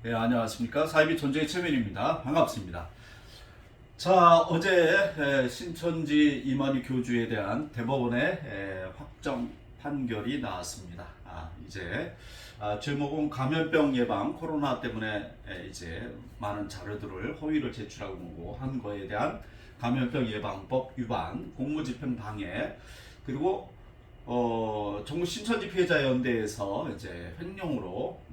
네, 안녕하십니까. 사이비 존재의 최면입니다. 반갑습니다. 자, 어제 신천지 이만희 교주에 대한 대법원의 확정 판결이 나왔습니다. 이제 제목은 감염병 예방 코로나 때문에 이제 많은 자료들을 허위를 제출하고 한 거에 대한 감염병 예방법 위반, 공무집행 방해, 그리고 정부 신천지 피해자 연대에서 이제 횡령으로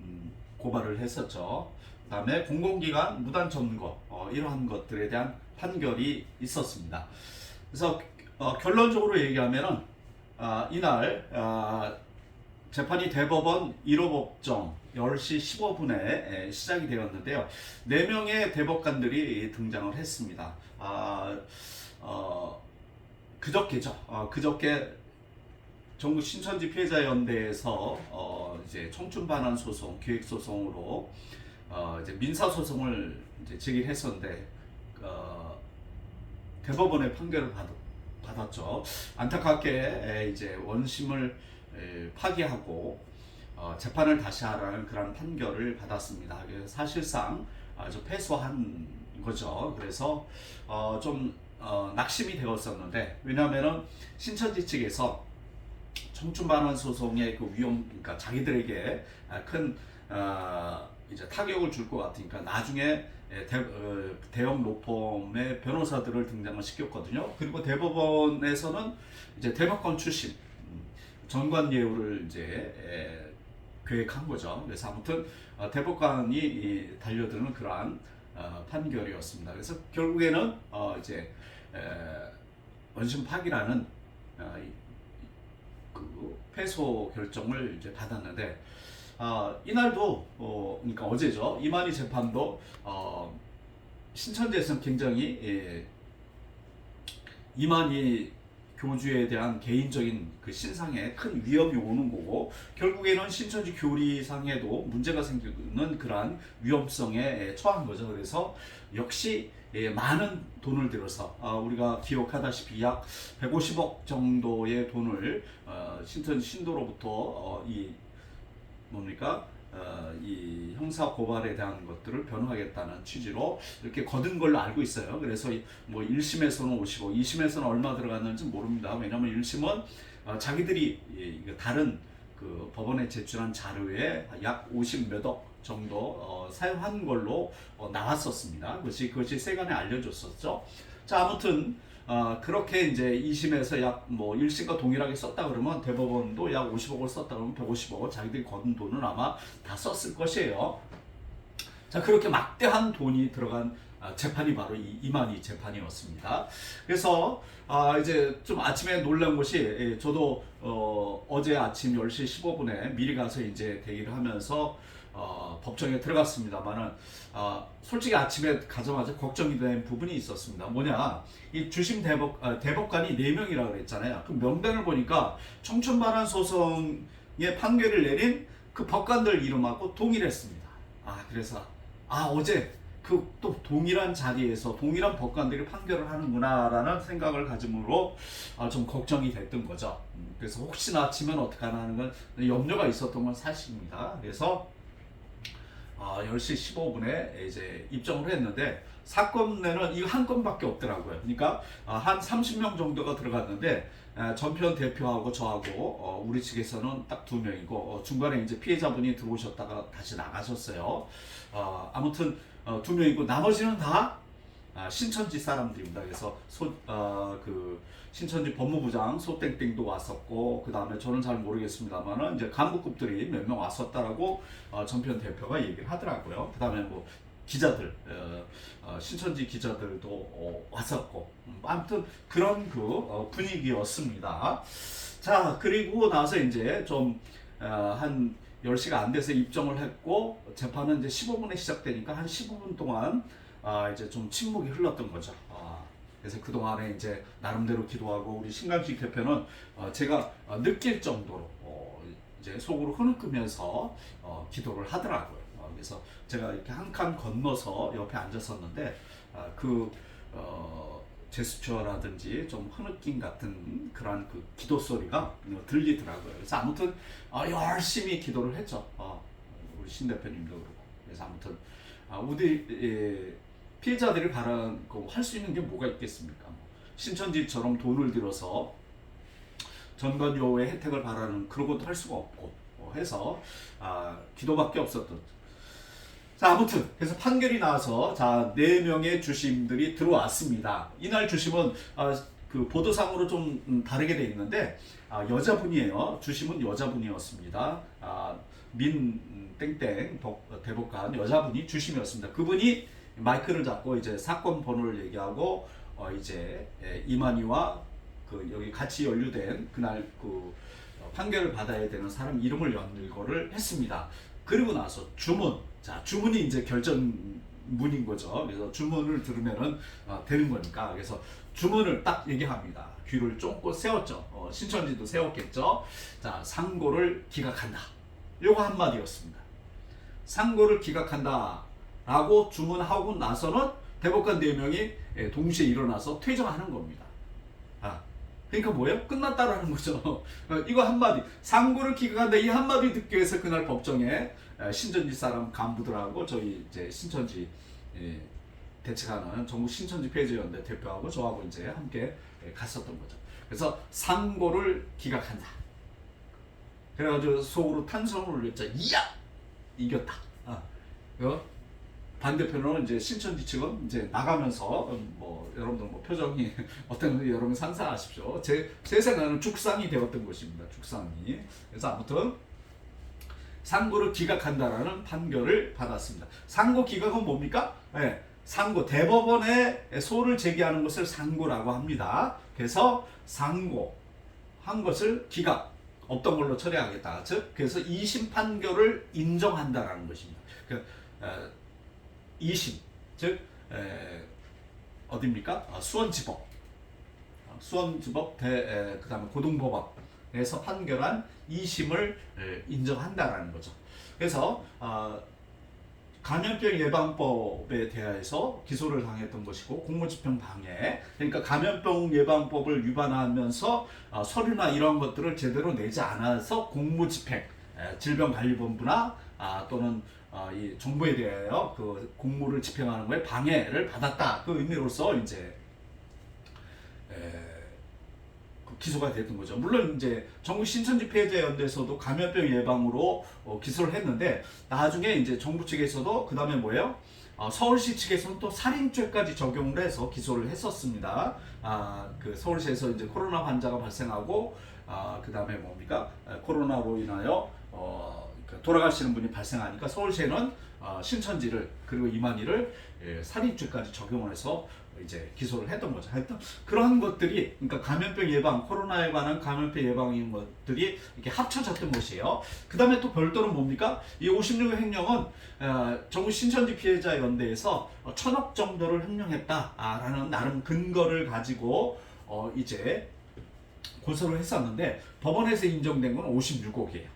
고발을 했었죠. 그다음에 공공기관 무단 점거 이러한 것들에 대한 판결이 있었습니다. 그래서 결론적으로 얘기하면은 이날 재판이 대법원 1호 법정 10시 15분에 시작이 되었는데요. 4명의 대법관들이 등장을 했습니다. 그저께죠. 그저께 전국 신천지 피해자 연대에서 이제 청춘 반환 소송, 기획 소송으로 이제 민사 소송을 이제 제기했었는데 대법원의 판결을 받았죠. 안타깝게 이제 원심을 파기하고 재판을 다시 하라는 그런 판결을 받았습니다. 사실상 좀 패소한 거죠. 그래서 좀 낙심이 되었었는데, 왜냐하면은 신천지 측에서 청춘 반환 소송의 그 위험, 그러니까 자기들에게 큰 이제 타격을 줄 것 같으니까 나중에 대형 로펌의 변호사들을 등장을 시켰거든요. 그리고 대법원에서는 이제 대법관 출신 전관 예우를 이제 계획한 거죠. 그래서 아무튼 대법관이 달려드는 그러한 판결이었습니다. 그래서 결국에는 이제 원심 파기라는 그 패소 결정을 이제 받았는데, 이날도 그러니까 어제죠. 이만희 재판도 신천지에서는 굉장히 이만희 교주에 대한 개인적인 그 신상에 큰 위험이 오는 거고, 결국에는 신천지 교리상에도 문제가 생기는 그러한 위험성에 처한 거죠. 그래서 역시 많은 돈을 들여서 우리가 기억하다시피 약 150억 정도의 돈을 신천지 신도로부터 이 뭡니까? 이 형사 고발에 대한 것들을 변호하겠다는 취지로 이렇게 거둔 걸로 알고 있어요. 그래서 뭐 1심에서는 50억, 2심에서는 얼마 들어갔는지 모릅니다. 왜냐하면 1심은 자기들이 다른 그 법원에 제출한 자료에 약 50 몇 억 정도 사용한 걸로 나왔었습니다. 그것이 세간에 알려줬었죠. 자, 아무튼 그렇게 이제 2심에서 약 뭐 1심과 동일하게 썼다 그러면 대법원도 약 50억을 썼다 그러면 150억을 자기들이 거둔 돈은 아마 다 썼을 것이에요. 자, 그렇게 막대한 돈이 들어간 재판이 바로 이 이만희 재판이었습니다. 그래서 이제 좀 아침에 놀란 것이, 저도 어제 아침 10시 15분에 미리 가서 이제 대기를 하면서 법정에 들어갔습니다만은 솔직히 아침에 가자마자 걱정이 된 부분이 있었습니다. 뭐냐, 이 주심 대법관이 4명이라고 그랬잖아요. 그 명단을 보니까 청춘 반환 소송의 판결을 내린 그 법관들 이름하고 동일했습니다. 그래서 어제 그 또 동일한 자리에서 동일한 법관들이 판결을 하는구나라는 생각을 가짐으로 좀 걱정이 됐던 거죠. 그래서 혹시나 치면 어떡하나 하는 건 염려가 있었던 건 사실입니다. 그래서 10시 15분에 이제 입정을 했는데, 사건에는 이 한 건밖에 없더라고요. 그러니까 한 30명 정도가 들어갔는데, 전편 대표하고 저하고 우리 측에서는 딱 2명이고, 중간에 이제 피해자분이 들어오셨다가 다시 나가셨어요. 아무튼 2명이고 나머지는 다 신천지 사람들입니다. 그래서 그 신천지 법무부장 소땡땡도 왔었고, 그 다음에 저는 잘 모르겠습니다만은 이제 간부급들이 몇 명 왔었다라고 전편 대표가 얘기를 하더라고요. 그 다음에 뭐 기자들, 신천지 기자들도 왔었고, 아무튼 그런 그 분위기였습니다. 자, 그리고 나서 이제 좀 한 10시가 안 돼서 입정을 했고, 재판은 이제 15분에 시작되니까 한 15분 동안 이제 좀 침묵이 흘렀던 거죠. 그래서 그동안에 이제 나름대로 기도하고, 우리 신강식 대표는 제가 느낄 정도로 이제 속으로 흐느끼면서 기도를 하더라고요. 그래서 제가 이렇게 한 칸 건너서 옆에 앉았었는데 그 제스처라든지 좀 흐느낌 같은 그런 그 기도 소리가 들리더라고요. 그래서 아무튼 열심히 기도를 했죠. 우리 신 대표님도 그렇고. 그래서 아무튼 우리 피해자들이 바라고 할 수 있는 게 뭐가 있겠습니까? 신천지처럼 돈을 들여서 전관료의 혜택을 바라는 그런 것도 할 수가 없고 해서 기도밖에 없었던. 자, 아무튼 그래서 판결이 나와서 자 4명의 주심들이 들어왔습니다. 이날 주심은 그 보도상으로 좀 다르게 돼 있는데 여자분이에요. 주심은 여자분이었습니다. 민 땡땡 대법관 여자분이 주심이었습니다. 그분이 마이크를 잡고 이제 사건 번호를 얘기하고 이제 이만희와 그 여기 같이 연루된 그날 그 판결을 받아야 되는 사람 이름을 연거를 했습니다. 그리고 나서 주문, 자 주문이 이제 결정문인 거죠. 그래서 주문을 들으면은 되는 거니까 그래서 주문을 딱 얘기합니다. 귀를 쫑긋 세웠죠. 신천지도 세웠겠죠. 자 상고를 기각한다. 요거 한마디였습니다. 상고를 기각한다 라고 주문하고 나서는 대법관 4명이 동시에 일어나서 퇴정하는 겁니다. 그러니까 뭐예요? 끝났다라는 거죠. 이거 한마디, 상고를 기각한다 이 한마디 듣기 위해서 그날 법정에 신천지 사람 간부들하고 저희 이제 신천지 대책하는 전국 신천지 폐쇄연대 대표하고 저하고 이제 함께 갔었던 거죠. 그래서 상고를 기각한다. 그래가지고 속으로 탄성을 올렸죠. 이야! 이겼다. 반대편으로 이제 신천지 측은 이제 나가면서 여러분들 표정이 어떤지 여러분 상상하십시오. 제 생각에는 죽상이 되었던 것입니다. 죽상이. 그래서 아무튼 상고를 기각한다라는 판결을 받았습니다. 상고 기각은 뭡니까? 상고 대법원에 소를 제기하는 것을 상고라고 합니다. 그래서 상고 한 것을 기각 없던 걸로 처리하겠다. 즉 그래서 2심 판결을 인정한다라는 것입니다. 2심 즉 어디입니까? 수원지법 그다음에 고등법원에서 판결한 2심을 인정한다라는 거죠. 그래서 감염병 예방법에 대해서 기소를 당했던 것이고 공무집행 방해, 그러니까 감염병 예방법을 위반하면서 서류나 이런 것들을 제대로 내지 않아서 공무집행, 질병관리본부나 또는 이 정부에 대하여 그 공무를 집행하는 거에 방해를 받았다. 그 의미로서 이제 기소가 됐던 거죠. 물론 이제 전국 신천지 폐쇄연대에서도 감염병 예방으로 기소를 했는데 나중에 이제 정부 측에서도 그 다음에 뭐예요? 서울시 측에서는 또 살인죄까지 적용을 해서 기소를 했었습니다. 그 서울시에서 이제 코로나 환자가 발생하고 그 다음에 뭡니까? 코로나로 인하여 돌아가시는 분이 발생하니까 서울시에는 신천지를 그리고 이만희를 살인죄까지 적용을 해서 이제 기소를 했던 거죠. 하여튼 그런 것들이 그러니까 감염병 예방, 코로나에 관한 감염병 예방인 것들이 이렇게 합쳐졌던 것이에요. 그 다음에 또 별도로 뭡니까? 이 56호 횡령은 전국 신천지 피해자 연대에서 1,000억 정도를 횡령했다라는 나름 근거를 가지고 이제 고소를 했었는데 법원에서 인정된 건 56억이에요.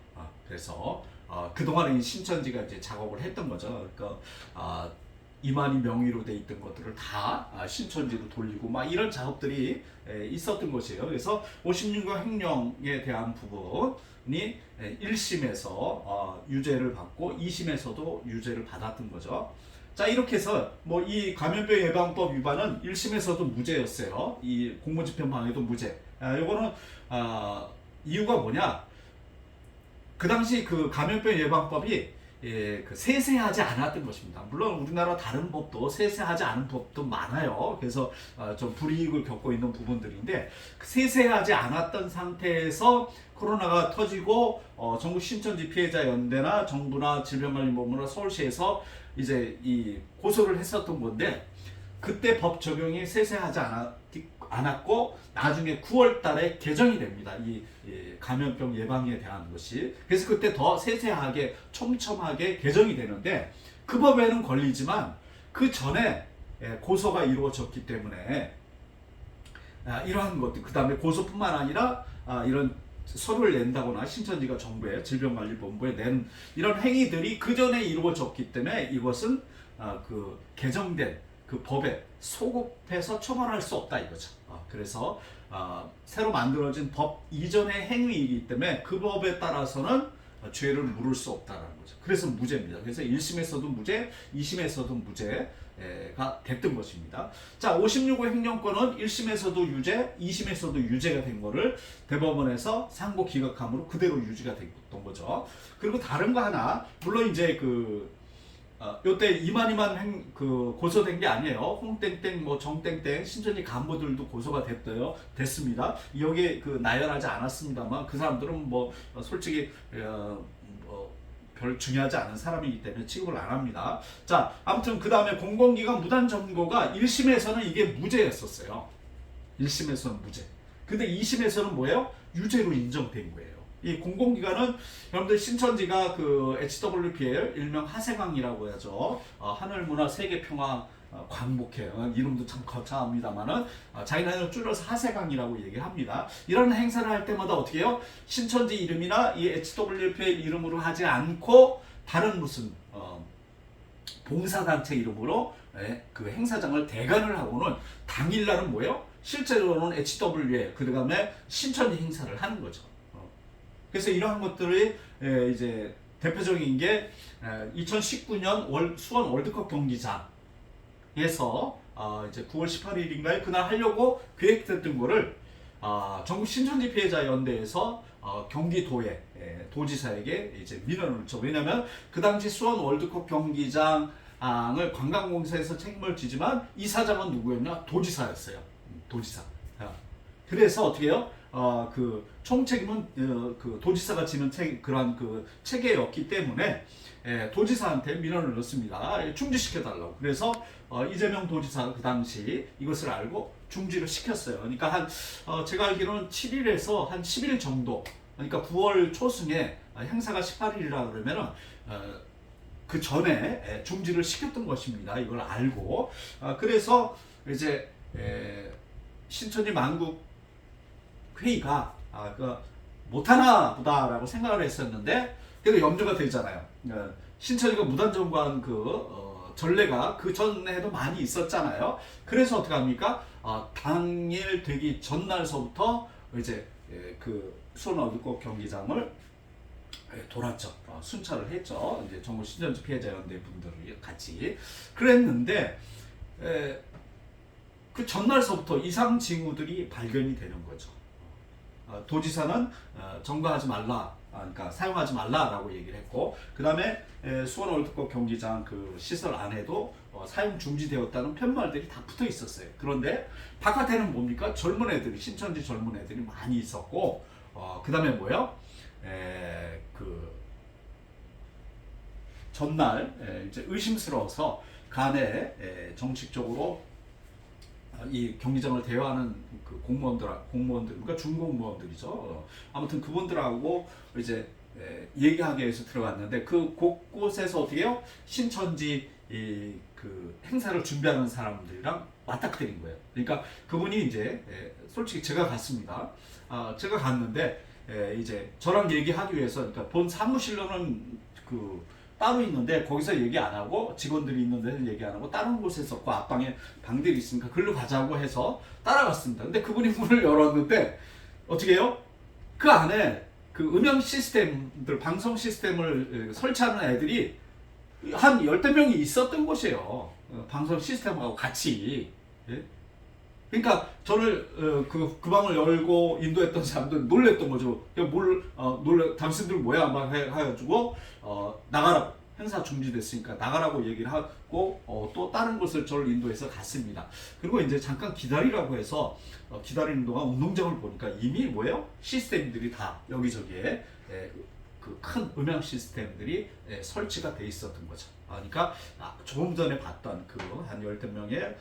그래서 그동안에 신천지가 이제 작업을 했던 거죠. 그러니까 이만희 명의로 돼 있던 것들을 다 신천지로 돌리고 막 이런 작업들이 있었던 것이에요. 그래서 56호 횡령에 대한 부분이 1심에서 유죄를 받고 2심에서도 유죄를 받았던 거죠. 자 이렇게 해서 뭐 이 감염병 예방법 위반은 1심에서도 무죄였어요. 이 공무집행 방해도 무죄. 요거는 이유가 뭐냐? 그 당시 그 감염병 예방법이 그 세세하지 않았던 것입니다. 물론 우리나라 다른 법도 세세하지 않은 법도 많아요. 그래서 좀 불이익을 겪고 있는 부분들인데 세세하지 않았던 상태에서 코로나가 터지고 전국 신천지 피해자 연대나 정부나 질병관리본부나 서울시에서 이제 이 고소를 했었던 건데 그때 법 적용이 세세하지 않았고 나중에 9월 달에 개정이 됩니다. 이 감염병 예방에 대한 것이. 그래서 그때 더 세세하게 촘촘하게 개정이 되는데 그 법에는 걸리지만 그 전에 고소가 이루어졌기 때문에 이러한 것들 그 다음에 고소뿐만 아니라 이런 서류를 낸다거나 신천지가 정부에 질병관리본부에 낸 이런 행위들이 그 전에 이루어졌기 때문에 이것은 그 개정된 그 법에 소급해서 처벌할 수 없다 이거죠. 그래서 새로 만들어진 법 이전의 행위이기 때문에 그 법에 따라서는 죄를 물을 수 없다라는 거죠. 그래서 무죄입니다. 그래서 1심에서도 무죄, 2심에서도 무죄가 됐던 것입니다. 자, 56호 행정권은 1심에서도 유죄, 2심에서도 유죄가 된 거를 대법원에서 상고 기각함으로 그대로 유지가 됐던 거죠. 그리고 다른 거 하나, 물론 이제 요때 이만 고소된 게 아니에요. 홍땡땡 뭐 정땡땡 신천지 간부들도 고소가 됐습니다. 여기에 나열하지 않았습니다만 그 사람들은 뭐 솔직히 별 중요하지 않은 사람이기 때문에 취급을 안 합니다. 자, 아무튼 그 다음에 공공기관 무단점거가 1심에서는 이게 무죄였었어요. 1심에서는 무죄. 근데 2심에서는 뭐예요? 유죄로 인정된 거예요. 이 공공기관은 여러분들 신천지가 HWPL 일명 하세광이라고 하죠. 하늘문화 세계평화 광복회 이름도 참 거창합니다만은 자기네는 줄여서 하세광이라고 얘기를 합니다. 이런 행사를 할 때마다 어떻게 해요? 신천지 이름이나 이 HWPL 이름으로 하지 않고 다른 무슨 봉사단체 이름으로 그 행사장을 대관을 하고는 당일날은 뭐예요? 실제로는 HWA 그 다음에 신천지 행사를 하는 거죠. 그래서 이러한 것들이 이제 대표적인 게 2019년 수원 월드컵 경기장에서 이제 9월 18일인가에 그날 하려고 계획됐던 거를 전국 신천지 피해자 연대에서 경기도에 도지사에게 이제 민원을 줬죠. 왜냐하면 그 당시 수원 월드컵 경기장을 관광공사에서 책임을 지지만 이사장은 누구였냐? 도지사였어요. 도지사. 그래서 어떻게 해요? 총책임은 도지사가 지는 그러한 체계였기 때문에 도지사한테 민원을 넣습니다. 중지시켜달라고. 그래서 이재명 도지사가 그 당시 이것을 알고 중지를 시켰어요. 그러니까 제가 알기로는 7일에서 한 10일 정도, 그러니까 9월 초승에 행사가 18일이라 그러면은 그 전에 중지를 시켰던 것입니다. 이걸 알고. 그래서 이제 신천지 만국 회의가 못하나 보다라고 생각을 했었는데 그래도 염두가 되잖아요. 신천지가 무단점거한 전례가 그 전에도 많이 있었잖아요. 그래서 어떻게 합니까? 당일 되기 전날서부터 이제 수원 월드컵 경기장을 돌았죠. 순찰을 했죠. 이제 전국 신천지 피해자 연대 분들이 같이 그랬는데 그 전날서부터 이상 징후들이 발견이 되는 거죠. 도지사는 점거하지 말라, 그러니까 사용하지 말라라고 얘기를 했고, 그 다음에 수원 월드컵 경기장 시설 안에도 사용 중지되었다는 편말들이 다 붙어 있었어요. 그런데 바깥에는 뭡니까? 젊은 애들이, 신천지 젊은 애들이 많이 있었고, 그 다음에 뭐예요? 전날 이제 의심스러워서 간에 정식적으로 이 경기장을 대여하는 공무원들, 그러니까 중공무원들이죠. 아무튼 그분들하고 이제 얘기하기 위해서 들어갔는데 그 곳곳에서 어떻게 해요? 신천지 행사를 준비하는 사람들이랑 맞닥뜨린 거예요. 그러니까 그분이 이제 솔직히 제가 갔습니다. 제가 갔는데 이제 저랑 얘기하기 위해서, 그러니까 본 사무실로는 따로 있는데 거기서 얘기 안 하고 직원들이 있는 데는 얘기 안 하고 다른 곳에서 앞방에 방들이 있으니까 글로 가자고 해서 따라갔습니다. 근데 그분이 문을 열었는데 어떻게 해요? 그 안에 음향 시스템들, 방송 시스템을 설치하는 애들이 한 10명이 있었던 곳이에요. 방송 시스템하고 같이. 예? 그러니까 저를 그 방을 열고 인도했던 사람들 놀랬던 거죠. 당신들 뭐야 막 해가지고 나가라고, 행사 중지됐으니까 나가라고 얘기를 하고 또 다른 곳을 저를 인도해서 갔습니다. 그리고 이제 잠깐 기다리라고 해서 기다리는 동안 운동장을 보니까 이미 뭐예요? 시스템들이 다 여기저기에 큰 음향 시스템들이 설치가 돼 있었던 거죠. 그러니까 조금 전에 봤던 한 10명의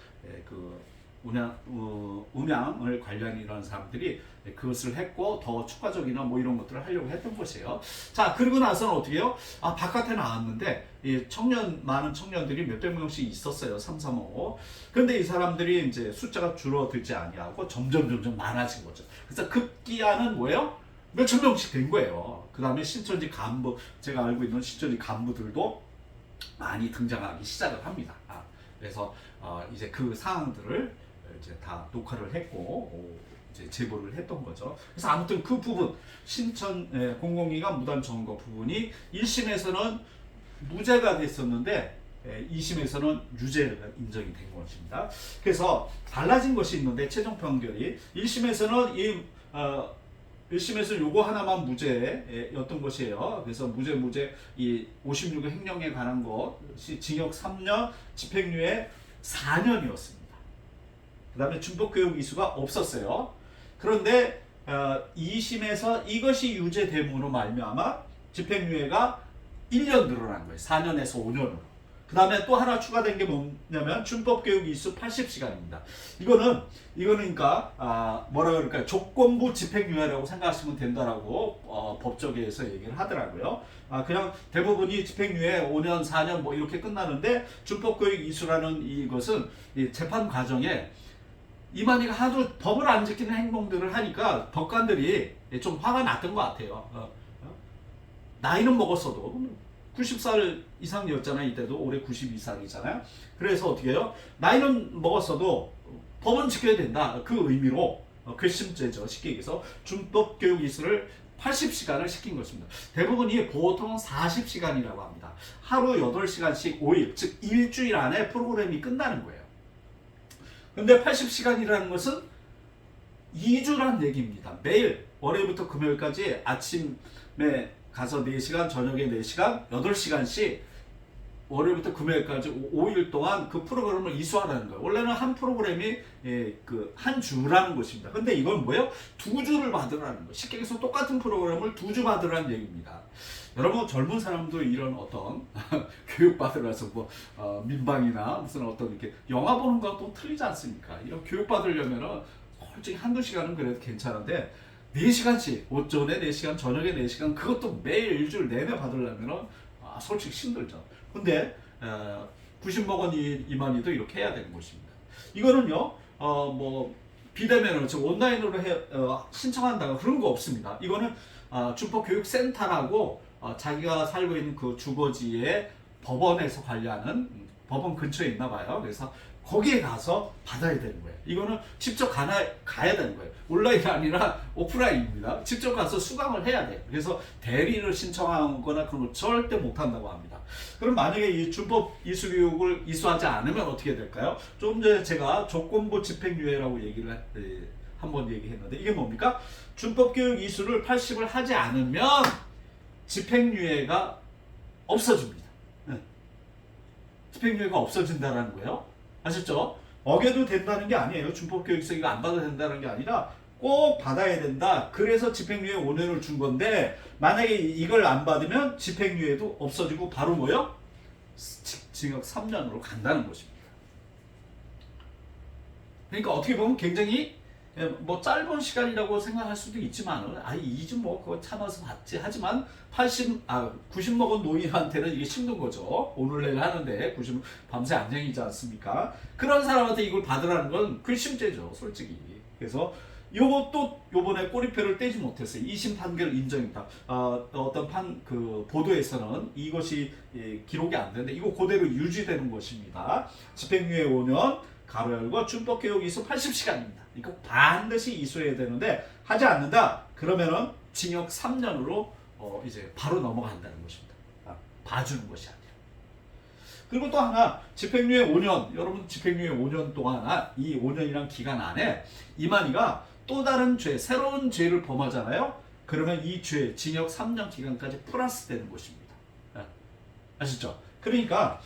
음향을 관련 이런 사람들이 그것을 했고 더 추가적이나 뭐 이런 것들을 하려고 했던 것이에요. 자, 그리고 나서는 어떻게 해요? 바깥에 나왔는데 많은 청년들이 몇백 명씩 있었어요. 335. 그런데 이 사람들이 이제 숫자가 줄어들지 아니하고 점점 많아진 거죠. 그래서 급기야는 뭐예요? 몇천 명씩 된 거예요. 그 다음에 신천지 간부, 제가 알고 있는 신천지 간부들도 많이 등장하기 시작을 합니다. 그래서 이제 그 사항들을 이제 다 녹화를 했고 이제 제보를 했던 거죠. 그래서 아무튼 그 부분 신천 공공기관 무단 점거 부분이 1심에서는 무죄가 됐었는데 2심에서는 유죄가 인정이 된 것입니다. 그래서 달라진 것이 있는데 최종 판결이 1심에서는 1심에서 요거 하나만 무죄였던 것이에요. 그래서 무죄 이 56의 횡령에 관한 것이 징역 3년, 집행유예 4년이었습니다. 그 다음에 준법교육 이수가 없었어요. 그런데 2심에서 이것이 유죄됨으로 말미암아 집행유예가 1년 늘어난 거예요. 4년에서 5년으로. 그 다음에 또 하나 추가된 게 뭐냐면 준법교육 이수 80시간입니다. 이거는 그러니까 뭐라 그럴까요? 조건부 집행유예라고 생각하시면 된다라고 법조계에서 얘기를 하더라고요. 그냥 대부분이 집행유예 5년, 4년 뭐 이렇게 끝나는데 준법교육 이수라는 이것은 이 재판 과정에 이만희가 하도 법을 안 지키는 행동들을 하니까 법관들이 좀 화가 났던 것 같아요. 나이는 먹었어도 90살 이상이었잖아요. 이때도 올해 92살이잖아요. 그래서 어떻게 해요? 나이는 먹었어도 법은 지켜야 된다. 그 의미로 괘씸죄죠. 쉽게 얘기해서 준법교육 이수를 80시간을 시킨 것입니다. 대부분이 보통 40시간이라고 합니다. 하루 8시간씩 5일, 즉 일주일 안에 프로그램이 끝나는 거예요. 근데 80시간이라는 것은 2주란 얘기입니다. 매일 월요일부터 금요일까지 아침에 가서 4시간, 저녁에 4시간, 8시간씩 월요일부터 금요일까지 5일 동안 그 프로그램을 이수하라는 거예요. 원래는 한 프로그램이 한 주라는 것입니다. 근데 이건 뭐예요? 2주를 받으라는 거예요. 쉽게 얘기해서 똑같은 프로그램을 2주 받으라는 얘기입니다. 여러분 젊은 사람도 이런 어떤 교육받으라서 뭐 민방이나 무슨 어떤 이렇게 영화 보는 거랑 또 틀리지 않습니까? 이런 교육받으려면은 솔직히 한두 시간은 그래도 괜찮은데 4시간씩 오전에 4시간 저녁에 4시간 그것도 매일 일주일 내내 받으려면은 솔직히 힘들죠. 근데 90억 이만희도 이렇게 해야 되는 것입니다. 이거는요 뭐 비대면으로 즉 온라인으로 신청한다고 그런 거 없습니다. 이거는 준법교육센터라고 자기가 살고 있는 그 주거지에 법원에서 관리하는 법원 근처에 있나 봐요. 그래서 거기에 가서 받아야 되는 거예요. 이거는 직접 가야 되는 거예요. 온라인이 아니라 오프라인입니다. 직접 가서 수강을 해야 돼요. 그래서 대리를 신청하거나 그런 걸 절대 못 한다고 합니다. 그럼 만약에 이 준법 이수교육을 이수하지 않으면 어떻게 될까요? 조금 전에 제가 조건부 집행유예라고 얘기를 한번 얘기했는데 이게 뭡니까? 준법교육 이수를 80을 하지 않으면 집행유예가 없어집니다. 집행유예가 없어진다는 거예요. 아셨죠? 어겨도 된다는 게 아니에요. 준법교육서 이거 안 받아도 된다는 게 아니라 꼭 받아야 된다. 그래서 집행유예 5년을 준 건데 만약에 이걸 안 받으면 집행유예도 없어지고 바로 뭐요? 징역 3년으로 간다는 것입니다. 그러니까 어떻게 보면 굉장히 뭐 짧은 시간이라고 생각할 수도 있지만 2주 뭐 그거 참아서 받지 하지만 90 먹은 노인한테는 이게 힘든 거죠. 오늘 내일 하는데 90 밤새 안정이지 않습니까? 그런 사람한테 이걸 받으라는 건 괘씸죄죠, 솔직히. 그래서 요것도 요번에 꼬리표를 떼지 못했어요. 2심 판결 인정이다. 어떤 그 보도에서는 이것이 기록이 안 되는데 이거 그대로 유지되는 것입니다. 집행유예 5년 가로 열고 준법교육 이수 80시간입니다. 이거 반드시 이수해야 되는데 하지 않는다. 그러면은 징역 3년으로 이제 바로 넘어간다는 것입니다. 봐주는 것이 아니라. 그리고 또 하나 집행유예 5년 여러분 집행유예 5년 동안 이 5년이란 기간 안에 이만희가 또 다른 죄 새로운 죄를 범하잖아요. 그러면 이 죄 징역 3년 기간까지 플러스 되는 것입니다. 아시죠? 그러니까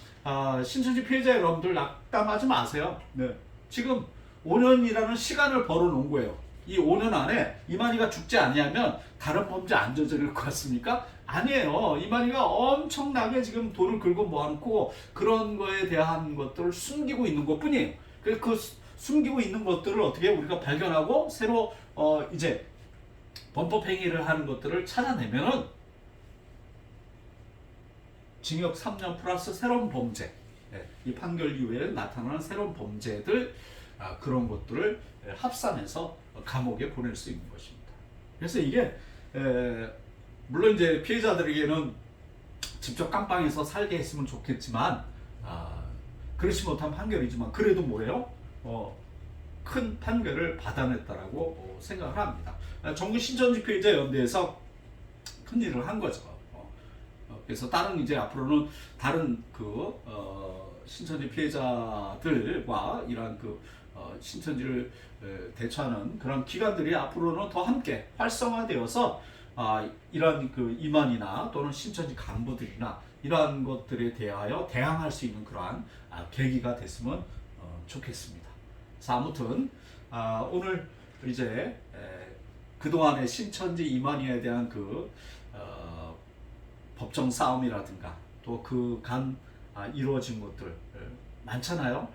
신천지 피해자 여러분들 낙담하지 마세요. 네. 지금 5년이라는 시간을 벌어놓은 거예요. 이 5년 안에 이만희가 죽지 아니하면 다른 범죄 안 저지를 것 같습니까? 아니에요. 이만희가 엄청나게 지금 돈을 긁어 모아놓고 그런 거에 대한 것들을 숨기고 있는 것 뿐이에요. 그 숨기고 있는 것들을 어떻게 우리가 발견하고 새로 이제 범법 행위를 하는 것들을 찾아내면은 징역 3년 플러스 새로운 범죄, 이 판결 이후에 나타나는 새로운 범죄들 그런 것들을 합산해서 감옥에 보낼 수 있는 것입니다. 그래서 이게 물론 이제 피해자들에게는 직접 깜빵에서 살게 했으면 좋겠지만 그렇지 못한 판결이지만 그래도 뭐예요? 큰 판결을 받아냈다라고 생각을 합니다. 전국 신천지 피해자 연대에서 큰 일을 한 거죠. 그래서 다른 이제 앞으로는 다른 신천지 피해자들과 이러한 신천지를 대처하는 그런 기관들이 앞으로는 더 함께 활성화되어서 이러한 임원이나 또는 신천지 간부들이나 이러한 것들에 대하여 대항할 수 있는 그러한 계기가 됐으면 좋겠습니다. 자, 아무튼 오늘 이제 그동안의 신천지 임원에 대한 법정 싸움이라든가 또 그간 이루어진 것들 많잖아요.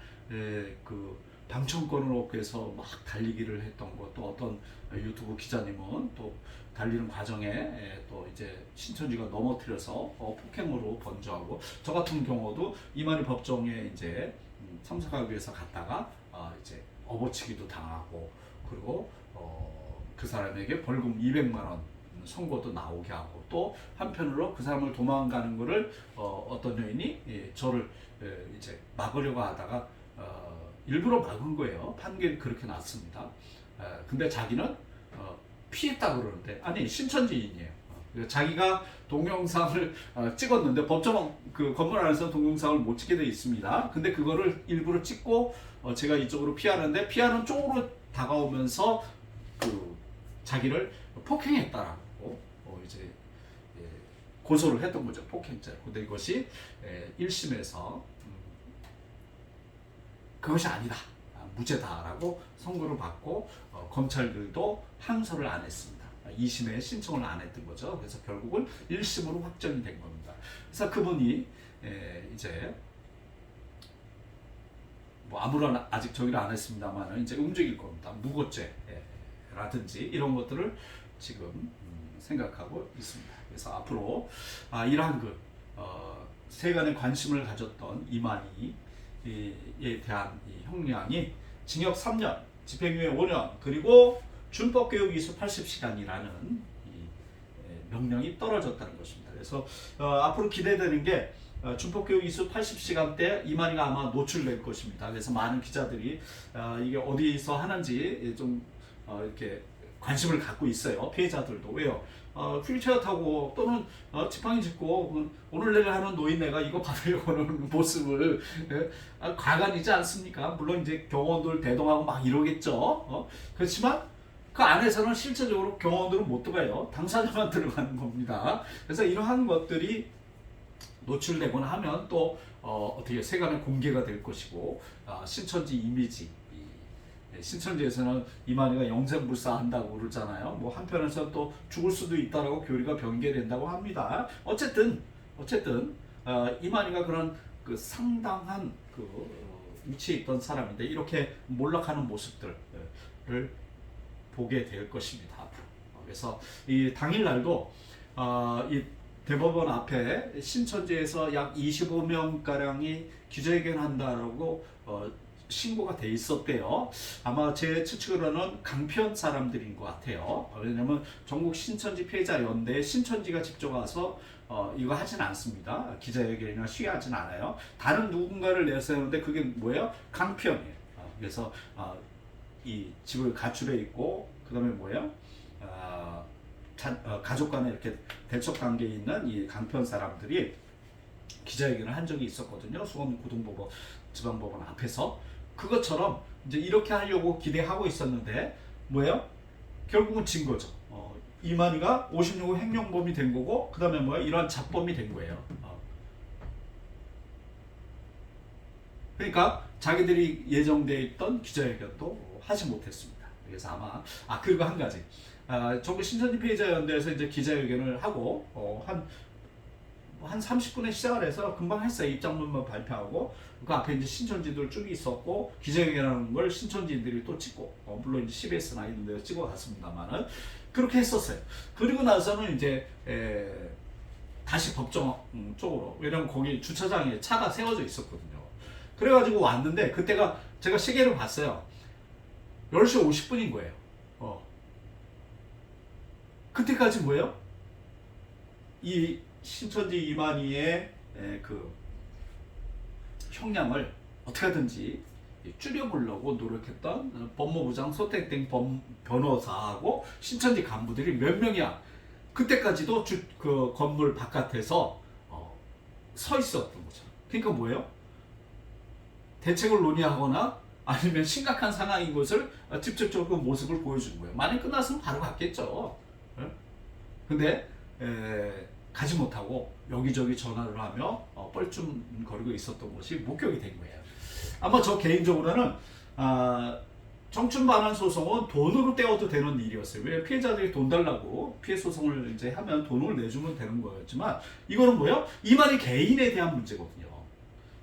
방청권을 얻기 위해서 막 달리기를 했던 것, 또 어떤 유튜브 기자님은 또 달리는 과정에 또 이제 신천지가 넘어뜨려서 폭행으로 번주하고, 저 같은 경우도 이만희 법정에 이제 참석하기 위해서 갔다가 이제 업어치기도 당하고, 그리고 그 사람에게 벌금 200만 원 선고도 나오게 하고, 또 한편으로 그 사람을 도망가는 거를 어떤 여인이 저를 이제 막으려고 하다가 일부러 막은 거예요. 판결이 그렇게 났습니다. 근데 자기는 피했다 그러는데, 아니 신천지인이에요. 자기가 동영상을 찍었는데 법정 건물 안에서 동영상을 못 찍게 돼 있습니다. 근데 그거를 일부러 찍고 제가 이쪽으로 피하는데, 피하는 쪽으로 다가오면서 자기를 폭행했다라고 이제 고소를 했던 거죠. 폭행죄. 근데 이것이 1심에서 그것이 아니다, 무죄다라고 선고를 받고 검찰들도 항소를 안 했습니다. 2심에 신청을 안 했던 거죠. 그래서 결국은 1심으로 확정이 된 겁니다. 그래서 그분이 이제 뭐 아무런 아직 저기를 안 했습니다만 이제 움직일 겁니다. 무고죄라든지 이런 것들을 지금 생각하고 있습니다. 그래서 앞으로 이러한 세간의 관심을 가졌던 이만희에 대한 형량이 징역 3년, 집행유예 5년, 그리고 준법교육 이수 80시간이라는 명령이 떨어졌다는 것입니다. 그래서 앞으로 기대되는 게 준법교육 이수 80시간 때 이만희가 아마 노출될 것입니다. 그래서 많은 기자들이 이게 어디서 하는지 좀 이렇게 관심을 갖고 있어요. 피해자들도. 왜요? 휠체어 타고 또는 지팡이 짚고 오늘 내일 하는 노인네가 이거 받으려고 하는 모습을 과간이지 않습니까? 물론 이제 경호원들 대동하고 막 이러겠죠. 그렇지만 그 안에서는 실제적으로 경호원들은 못 들어가요. 당사자만 들어가는 겁니다. 그래서 이러한 것들이 노출되거나 하면 또 어떻게 세간에 공개가 될 것이고, 신천지 이미지, 신천지에서는 이만희가 영생불사한다고 그러잖아요. 뭐 한편에서 또 죽을 수도 있다라고 교리가 변개된다고 합니다. 어쨌든 이만희가 그런 상당한 위치에 있던 사람인데 이렇게 몰락하는 모습들을 보게 될 것입니다. 앞으로. 그래서 이 당일날도 이 대법원 앞에 신천지에서 약 25명가량이 기자회견한다라고 신고가 돼 있었대요. 아마 제 추측으로는 강편 사람들인 것 같아요. 왜냐면 전국 신천지 피해자 연대에 신천지가 직접 와서 이거 하진 않습니다. 기자회견이나 시위하진 않아요. 다른 누군가를 내세우는데 그게 뭐예요? 강편이에요. 그래서 이 집을 가출해 있고, 그 다음에 뭐예요? 가족 간에 이렇게 대척 관계에 있는 이 강편 사람들이 기자회견을 한 적이 있었거든요. 수원고등법원 지방법원 앞에서. 그것처럼 이제 이렇게 하려고 기대하고 있었는데 뭐예요? 결국은 진 거죠. 이만희가 56호 횡령범이 된 거고, 그 다음에 뭐예요? 이러한 잡범이 된 거예요. 그러니까 자기들이 예정되어 있던 기자회견도 하지 못했습니다. 그래서 아마 그리고 한 가지, 전국 신천지 피해자 연대에서 이제 기자회견을 하고 한 30분에 시작을 해서 금방 했어요. 입장문만 발표하고 그 앞에 이제 신천지들 쭉 있었고, 기자회견하는 걸 신천지인들이 또 찍고, 물론 이제 CBS나 이런 데서 찍어 갔습니다만은 그렇게 했었어요. 그리고 나서는 이제 다시 법정 쪽으로, 왜냐면 거기 주차장에 차가 세워져 있었거든요. 그래가지고 왔는데 그때가 제가 시계를 봤어요. 10시 50분인 거예요. 그때까지 뭐예요? 이 신천지 이만희의 형량을 어떻게 하든지 줄여보려고 노력했던 법무부장 소택땡 변호사하고 신천지 간부들이 몇 명이야. 그때까지도 그 건물 바깥에서 서 있었던 거죠. 그러니까 뭐예요? 대책을 논의하거나 아니면 심각한 상황인 것을 직접적으로 그 모습을 보여주는 거예요. 만약 끝났으면 바로 갔겠죠. 근데 가지 못하고 여기저기 전화를 하며 뻘쭘거리고 있었던 것이 목격이 된 거예요. 아마 저 개인적으로는 청춘 반환 소송은 돈으로 떼어도 되는 일이었어요. 왜 피해자들이 돈 달라고 피해 소송을 이제 하면 돈을 내주면 되는 거였지만 이거는 뭐예요? 이만희 개인에 대한 문제거든요.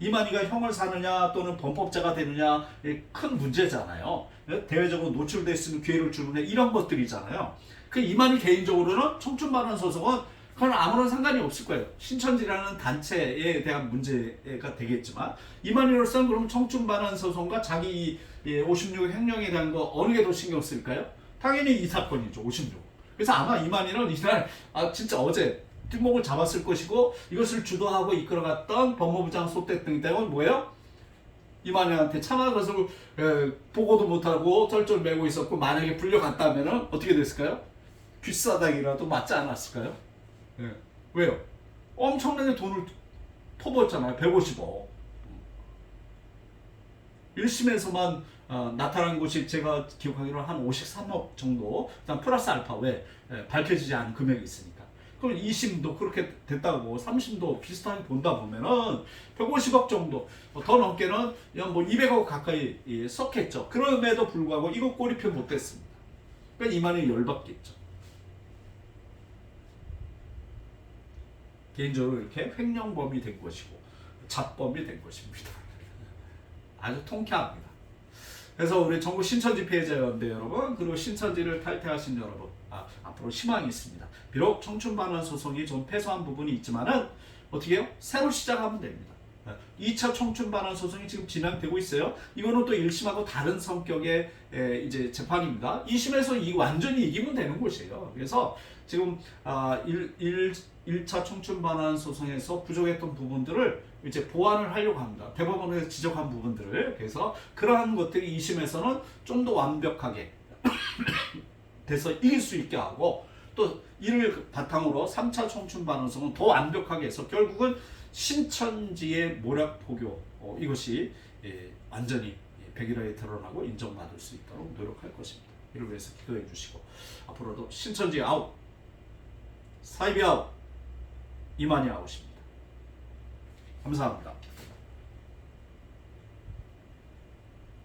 이만희가 형을 사느냐 또는 범법자가 되느냐 큰 문제잖아요. 대외적으로 노출됐으면 기회를 주느냐 이런 것들이잖아요. 그 이만희 개인적으로는 청춘 반환 소송은 그건 아무런 상관이 없을 거예요. 신천지라는 단체에 대한 문제가 되겠지만 이만희로서는 그럼 청춘 반환 소송과 자기 56 횡령에 대한 거 어느 게 더 신경 쓸까요? 당연히 이 사건이죠. 56. 그래서 아마 이만희는 이날 진짜 어제 뒷목을 잡았을 것이고 이것을 주도하고 이끌어갔던 법무부장 소택 등은 뭐예요? 이만희한테 차마 것을 보고도 못하고 쩔쩔 매고 있었고 만약에 불려갔다면 어떻게 됐을까요? 귓사닥이라도 맞지 않았을까요? 왜요? 엄청나게 돈을 퍼부었잖아요. 150억. 1심에서만 나타난 것이 제가 기억하기로는 한 53억 정도 플러스 알파 왜 밝혀지지 않은 금액이 있으니까. 그럼 2심도 그렇게 됐다고 3심도 비슷하게 본다 보면은 150억 정도 더 넘게는 뭐 200억 가까이 썼겠죠. 그럼에도 불구하고 이거 꼬리표 못됐습니다. 그러니까 이만희 열받겠죠. 개인적으로 이렇게 횡령범이 된 것이고 잡범이 된 것입니다. 아주 통쾌합니다. 그래서 우리 전국 신천지 피해자연대 여러분 그리고 신천지를 탈퇴하신 여러분 앞으로 희망이 있습니다. 비록 청춘 반환 소송이 좀 패소한 부분이 있지만은 어떻게 해요? 새로 시작하면 됩니다. 2차 청춘 반환 소송이 지금 진행되고 있어요. 이거는 또 1심하고 다른 성격의 이제 재판입니다. 2심에서 완전히 이기면 되는 곳이에요. 그래서 지금 1차 청춘 반환 소송에서 부족했던 부분들을 이제 보완을 하려고 합니다. 대법원에서 지적한 부분들을. 그래서 그러한 것들이 2심에서는 좀 더 완벽하게 돼서 이길 수 있게 하고 또 이를 바탕으로 3차 청춘 반환 소송은 더 완벽하게 해서 결국은 신천지의 모략 포교 이것이 완전히 백일화에 드러나고 인정받을 수 있도록 노력할 것입니다. 이를 위해서 기도해 주시고 앞으로도 신천지 아웃, 사이비 아웃, 이만희 아웃입니다. 감사합니다.